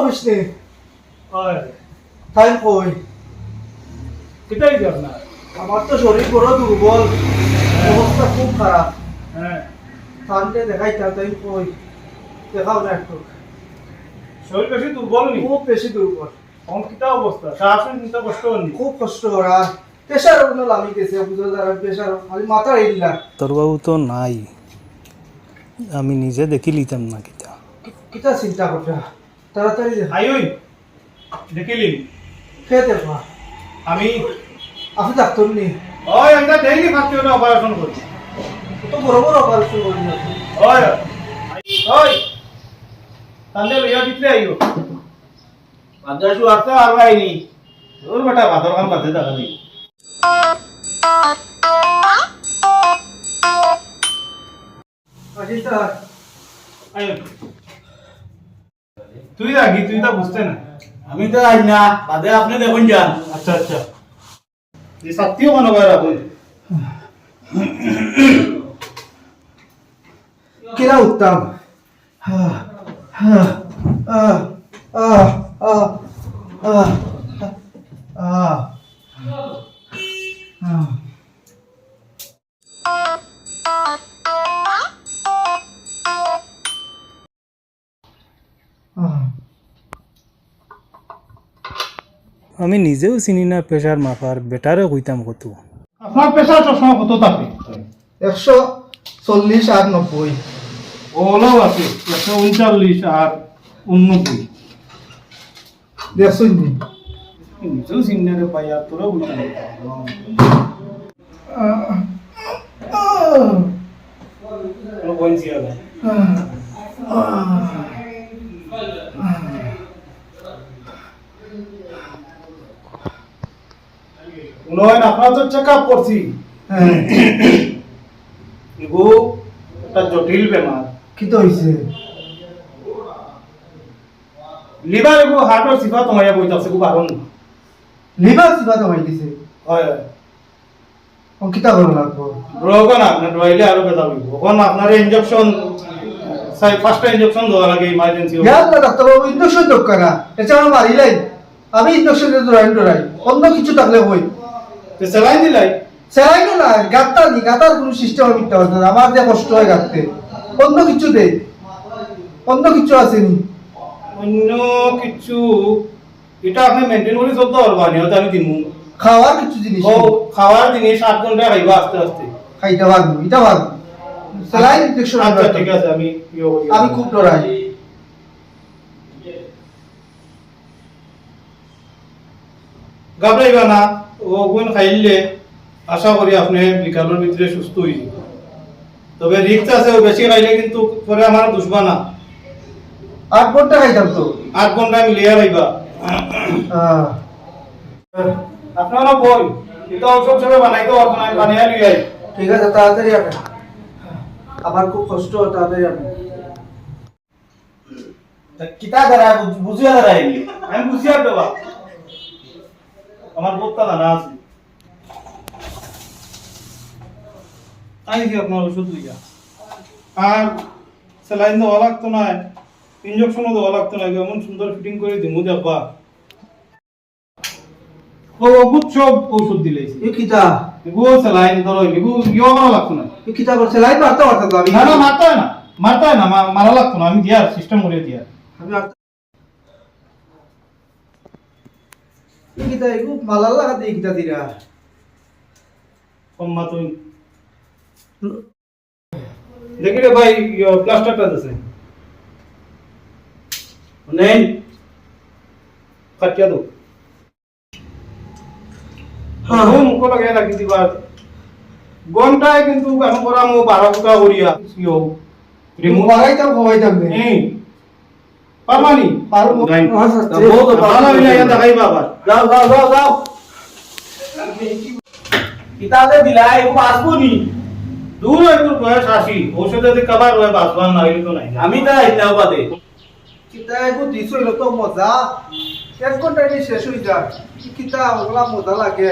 বুঝতে হয় টাইম কই এটাই কি আপনার আমার তো শরীর বড় দুর্বল অবস্থা খুব খারাপ হ্যাঁ তাহলে দেখাইতা টাইম কই দেখাও না একটু শরীর বেশি দুর্বল নি খুব বেশি দুর্বল কম কিটা অবস্থা শ্বাসের নিতে কষ্ট হয়নি খুব কষ্ট করা প্রেশার ওগুলো লামি গেছে বুঝো যারা প্রেশার খালি মাথা এলিলা তোরবাবু তো নাই, আমি নিজে দেখি লিতাম না কিতা। কিটা চিন্তা করতে তাড়াতাড়ি আইওই দেখিলি খেয়ে দেখবা আমি আপনি ডাক্তার নি ওই আমরা ডেইলি খাচ্ছি ওটা অপারেশন করছি তো বড় বড় অপারেশন করি না ওই ওই তাহলে লইয়া দিতে আইও বাজাসু আছে আর ভাইনি ওর বেটা ভাতর কাম বাজে দেখা দি আচ্ছা আইও তুই রাগি তুই তা বুঝতে না আমি তো আই না বাদে আপনি দেখুন যান। আচ্ছা আচ্ছা এই সত্যিও মনে হয় রাখুন কিরা উত্তম আমি নিজেও চিনি না প্রেশার মাপার, বেটারে কইতাম কত। আপনার প্রেশার সবসময় কত থাকে 140 আর 90 ওলাও আছে 139 আর 89 দেখছুন নি নিজেও সিনিয়রে পাই আর তোরা বুঝতে না কোনো বলছি আগে উনয়ন আপনার তো চেক আপ করছি এগো একটা জটিল বেমার কি তো হইছে লিভার এগো হার্টের সিফা তোমায় বইতাছে খুব আরন লিভার সিবা তো হই দিছে হয় হয় অঙ্কিতা করো লাগবো রোগ না আপনার রইলে আরো বেদা হইব এখন আপনার ইনজেকশন ফার্স্ট ইনজেকশন দেওয়া লাগে ইমার্জেন্সি ইয়াল্লা ডাক্তার বাবু ইনজেকশন দরকার না এটা আমার মারিলাই আমি ইনজেকশন দৌড়াই অন্য কিছু থাকলে হই তো স্যালাইন দিলাই সেরাইনো না গাত্তা নি গাতার কোনো সিস্টেম আমি দিতে পারছি না আমার যে কষ্ট হয় গাতে অন্য কিছু দে অন্য কিছু আসেনি অন্য কিছু এটা আপনি মেনটেন করে চলতে পারবা নি হয়তো আমি দিমু খাওয়ার কিছু জিনিস ও খাওয়ার জিনিস 8 ঘন্টা খাইবা আস্তে আস্তে খাইতে পারবো এটা পারবো সেলাইন ইনজেকশন আচ্ছা ঠিক আছে আমি আমি খুব ডরাই ঘাবড়াইবা না ও গুণ খাইলে আশা করি আপনি বিকালের ভিতরে সুস্থ হয়ে যাবেন তবে রিক্স আছে ও বেশি খাইলে কিন্তু পরে আমার দুশবা না 8 ঘন্টা খাইতাম তো 8 ঘন্টা মিলিয়ে রাইবা আপনারা বল এটা ওসব সবে বানাইতে পারবো না বানিয়ে লিয়ে ঠিক আছে তাড়াতাড়ি আসেন আমার খুব কষ্ট হয় তাড়াতাড়ি আসেন কিতা দ্বারা বুঝিয়া দ্বারা আমি বুঝিয়ে দেবা আমার বোধটা জানা আছে আই কি আপনার ওষুধ লিখা আর স্যালাইন দেওয়া লাগতো না ইনজেকশনও দেওয়া লাগতো না এমন সুন্দর ফিটিং করে দিমু দেখবা ও ওষুধ সব ঔষধ দিলেছি এই কিতা এগুলো স্যালাইন ধরো এগুলো ইয়ে করা লাগতো না এই কিতা বল সেলাই মারতে পারতাম আমি না না মারতে হয় না মারা লাগতো না আমি দিয়ার সিস্টেম করে দিয়ার আমি এই কিতা এগু মালাল লাগা দেই কিতা দিরা কম্মা তুই দেখি রে ভাই প্লাস্টারটা আছে নেই কাটিয়া দো হ্যাঁ মুখ লাগে রাখি দিবা ঘন্টায় কিন্তু এখন করা মো 12 ফুটা করিয়া ইও রিমুভ লাগাইতাম হইতাম নে এই পারমানি পারবো আচ্ছা বহুত ভালো হইলা ইয়া দেখাইবা আবার যাও কিতাতে দিলাই ও বাঁচবো নি দূর একটু বয়স 80 ঔষধে যদি কভার হয় বাঁচবার না হইলে তো নাই আমি তো আইলাও বাদে কিতা এগু দিছো এলো তো মজা 1 ঘন্টা নি শেষ হই যায় কিতা ওগুলা মজা লাগে